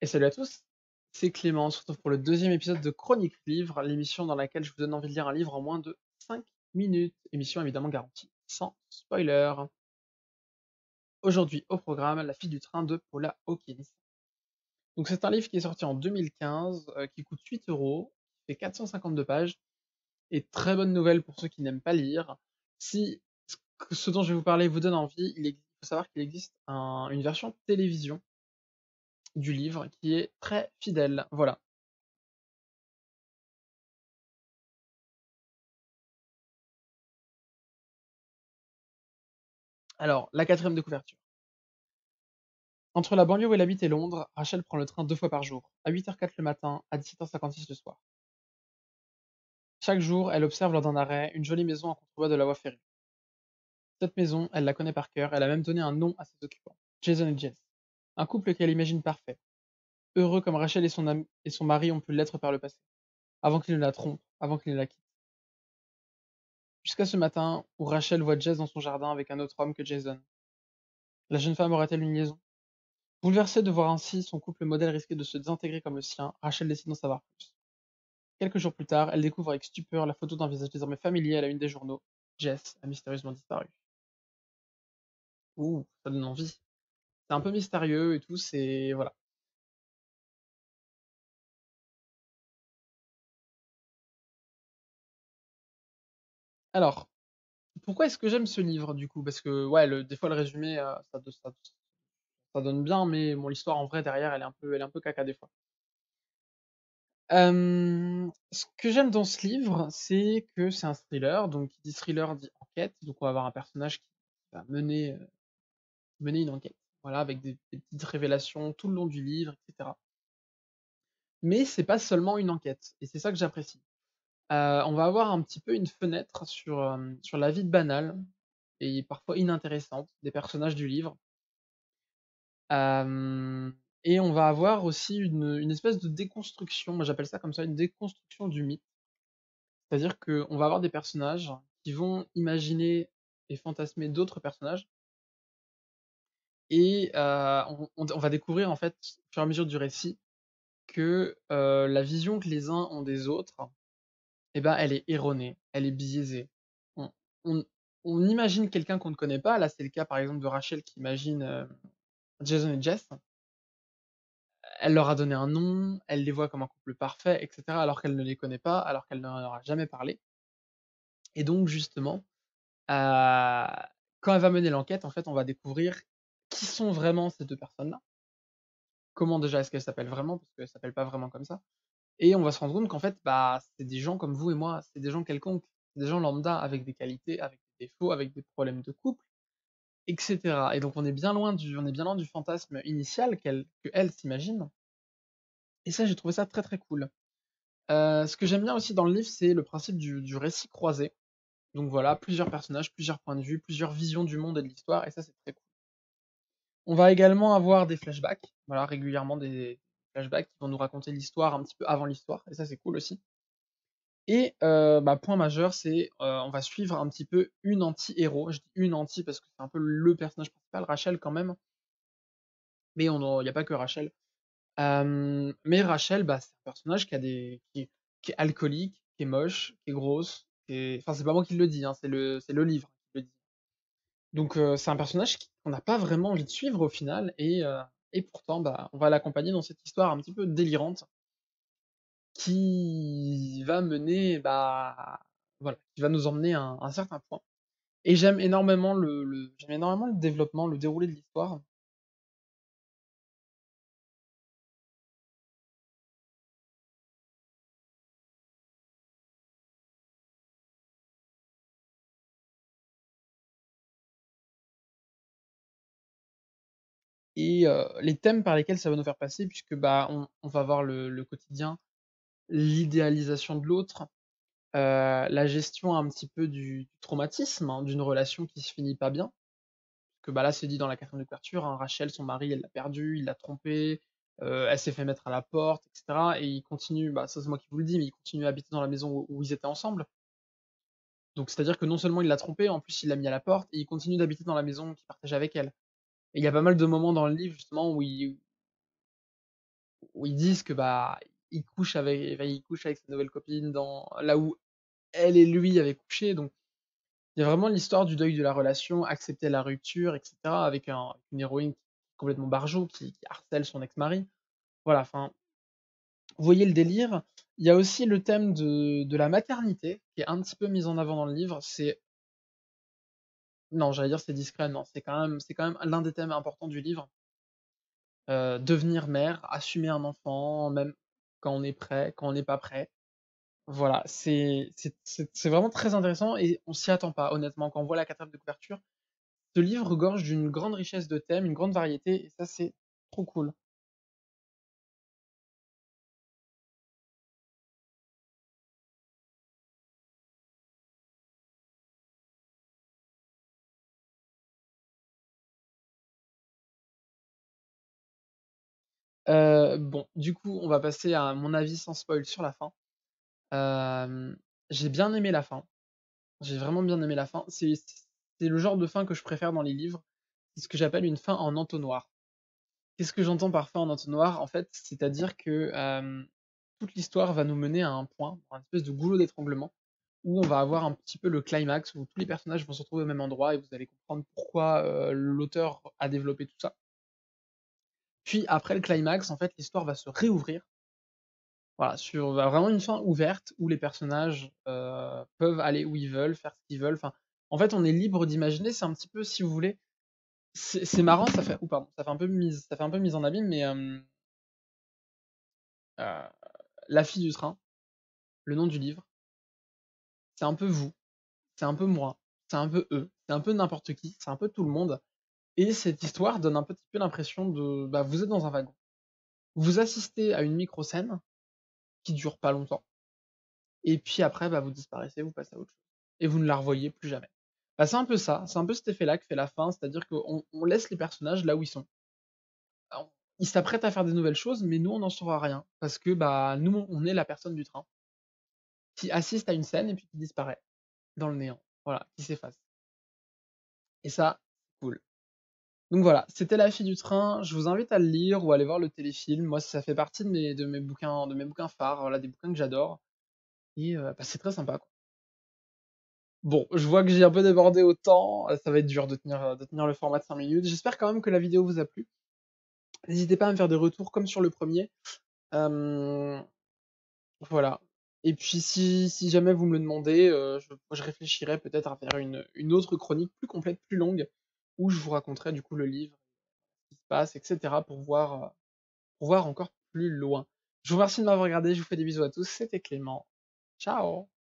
Et salut à tous, c'est Clément, on se retrouve pour le deuxième épisode de Chronique Livre, l'émission dans laquelle je vous donne envie de lire un livre en moins de 5 minutes. Émission évidemment garantie, sans spoiler. Aujourd'hui au programme, La fille du train de Paula Hawkins. Donc c'est un livre qui est sorti en 2015, qui coûte 8 euros, qui fait 452 pages, et très bonne nouvelle pour ceux qui n'aiment pas lire. Si ce dont je vais vous parler vous donne envie, il faut savoir qu'il existe une version télévision du livre qui est très fidèle. Voilà. Alors, la quatrième de couverture. Entre la banlieue où elle habite et Londres, Rachel prend le train 2 fois par jour, à 8h04 le matin, à 17h56 le soir. Chaque jour, elle observe lors d'un arrêt une jolie maison en contrebas de la voie ferrée. Cette maison, elle la connaît par cœur, elle a même donné un nom à ses occupants, Jason et Jess. Un couple qu'elle imagine parfait, heureux comme Rachel et son mari ont pu l'être par le passé, avant qu'il ne la trompe, avant qu'il ne la quitte. Jusqu'à ce matin, où Rachel voit Jess dans son jardin avec un autre homme que Jason. La jeune femme aura-t-elle une liaison? Bouleversée de voir ainsi son couple modèle risquer de se désintégrer comme le sien, Rachel décide d'en savoir plus. Quelques jours plus tard, elle découvre avec stupeur la photo d'un visage désormais familier à la une des journaux. Jess a mystérieusement disparu. Ouh, ça donne envie. C'est un peu mystérieux et tout, c'est... Voilà. Alors, pourquoi est-ce que j'aime ce livre, du coup? Parce que, ouais, des fois, le résumé, ça donne bien, mais bon, l'histoire, en vrai, derrière, elle est un peu caca, des fois. Ce que j'aime dans ce livre, c'est que c'est un thriller, donc qui dit thriller dit enquête, donc on va avoir un personnage qui va mener une enquête, voilà, avec des petites révélations tout le long du livre, etc. Mais c'est pas seulement une enquête, et c'est ça que j'apprécie. On va avoir un petit peu une fenêtre sur la vie banale et parfois inintéressante des personnages du livre. Hem et on va avoir aussi une espèce de déconstruction, moi j'appelle ça comme ça, une déconstruction du mythe. C'est-à-dire qu'on va avoir des personnages qui vont imaginer et fantasmer d'autres personnages et on va découvrir en fait, au fur et à mesure du récit, que, la vision que les uns ont des autres, eh ben, elle est erronée, elle est biaisée. On on on imagine quelqu'un qu'on ne connaît pas, là, c'est le cas, par exemple, de Rachel qui imagine, Jason et Jess. Elle leur a donné un nom, elle les voit comme un couple parfait et cetera, alors qu'elle ne les connaît pas, alors qu'elle ne leur a jamais parlé et donc justement, quand elle va mener l'enquête, en fait, on va découvrir qui sont vraiment ces 2 personnes-là. Comment déjà est-ce qu'elles s'appellent vraiment? Parce qu'elles s'appellent pas vraiment comme ça. Et on va se rendre compte qu'en fait, bah, c'est des gens comme vous et moi, c'est des gens quelconques, des gens lambda avec des qualités, avec des défauts, avec des problèmes de couple, et cetera. Et donc on est bien loin du fantasme initial qu'elle s'imagine. Et ça, j'ai trouvé ça très très cool. Ce que j'aime bien aussi dans le livre, c'est le principe du récit croisé. Donc voilà, plusieurs personnages, plusieurs points de vue, plusieurs visions du monde et de l'histoire, et ça, c'est très cool. On va également avoir des flashbacks, voilà, régulièrement des flashbacks qui vont nous raconter l'histoire un petit peu avant l'histoire, et ça, c'est cool aussi. Et bah, point majeur, c'est, on va suivre un petit peu une anti-héros. Je dis une anti parce que c'est un peu le personnage principal, Rachel quand même, mais il y a pas que Rachel. Mais Rachel, bah, c'est un personnage qui est alcoolique, qui est moche, qui est grosse, enfin, c'est pas moi qui le dis, hein, c'est le livre qui le dit. Donc c'est un personnage qu'on n'a pas vraiment envie de suivre au final et pourtant, bah, on va l'accompagner dans cette histoire un petit peu délirante qui va mener, bah, voilà, qui va nous emmener à un certain point. Et j'aime énormément le développement, le déroulé de l'histoire. Et les thèmes par lesquels ça va nous faire passer, puisque bah, on va voir le quotidien, l'idéalisation de l'autre, la gestion un petit peu du traumatisme, hein, d'une relation qui se finit pas bien. Que bah là, c'est dit dans la quatrième de couverture, hein, Rachel, son mari, elle l'a perdu, il l'a trompé, elle s'est fait mettre à la porte, etc. Et il continue, bah ça c'est moi qui vous le dis, mais il continue à habiter dans la maison où ils étaient ensemble. Donc c'est-à-dire que non seulement il l'a trompé, en plus il l'a mis à la porte, et il continue d'habiter dans la maison qu'il partage avec elle. Et il y a pas mal de moments dans le livre justement où où ils disent que, bah, il couche avec sa nouvelle copine dans là où elle et lui avaient couché, donc il y a vraiment l'histoire du deuil de la relation, accepter la rupture et cetera avec une héroïne complètement barjot qui harcèle son ex-mari. Voilà, enfin, vous voyez le délire. Il y a aussi le thème de la maternité qui est un petit peu mis en avant dans le livre. C'est non, j'allais dire c'est discret, non, c'est quand même l'un des thèmes importants du livre. Devenir mère, assumer un enfant, même quand on est prêt, quand on n'est pas prêt. Voilà, c'est vraiment très intéressant et on s'y attend pas, honnêtement. Quand on voit la quatrième de couverture, ce livre regorge d'une grande richesse de thèmes, une grande variété, et ça, c'est trop cool. Bon, du coup, on va passer à mon avis sans spoil sur la fin. Hem, j'ai bien aimé la fin. J'ai vraiment bien aimé la fin. C'est le genre de fin que je préfère dans les livres. C'est ce que j'appelle une fin en entonnoir. Qu'est-ce que j'entends par fin en entonnoir? En fait, c'est-à-dire que, toute l'histoire va nous mener à un point, un espèce de goulot d'étranglement, où on va avoir un petit peu le climax, où tous les personnages vont se retrouver au même endroit et vous allez comprendre pourquoi, l'auteur a développé tout ça. Puis après le climax, en fait, l'histoire va se réouvrir. Voilà, sur vraiment une fin ouverte où les personnages, peuvent aller où ils veulent, faire ce qu'ils veulent. Enfin, en fait, on est libre d'imaginer. C'est un petit peu, si vous voulez, c'est marrant, pardon, ça fait un peu mise en abîme, mais heu, La fille du train, le nom du livre, c'est un peu vous, c'est un peu moi, c'est un peu eux, c'est un peu n'importe qui, c'est un peu tout le monde. Et cette histoire donne un petit peu l'impression de, bah, vous êtes dans un wagon. Vous assistez à une micro-scène qui dure pas longtemps, et puis après, bah, vous disparaissez, vous passez à autre chose. Et vous ne la revoyez plus jamais. Bah, c'est un peu ça, c'est un peu cet effet-là que fait la fin, c'est-à-dire qu'on laisse les personnages là où ils sont. Alors, ils s'apprêtent à faire des nouvelles choses, mais nous, on n'en saura rien. Parce que bah, nous, on est la personne du train qui assiste à une scène et puis qui disparaît dans le néant. Voilà, qui s'efface. Et ça, c'est cool. Donc voilà, c'était La fille du train. Je vous invite à le lire ou à aller voir le téléfilm. Moi, ça fait partie de mes bouquins phares, voilà, des bouquins que j'adore. Et bah, c'est très sympa, quoi. Bon, je vois que j'ai un peu débordé au temps. Ça va être dur de tenir le format de 5 minutes. J'espère quand même que la vidéo vous a plu. N'hésitez pas à me faire des retours comme sur le premier. Euh, voilà. Et puis si jamais vous me le demandez, je réfléchirai peut-être à faire une autre chronique plus complète, plus longue, où je vous raconterai du coup le livre, ce qui se passe, etc. pour voir encore plus loin. Je vous remercie de m'avoir regardé, je vous fais des bisous à tous, c'était Clément. Ciao!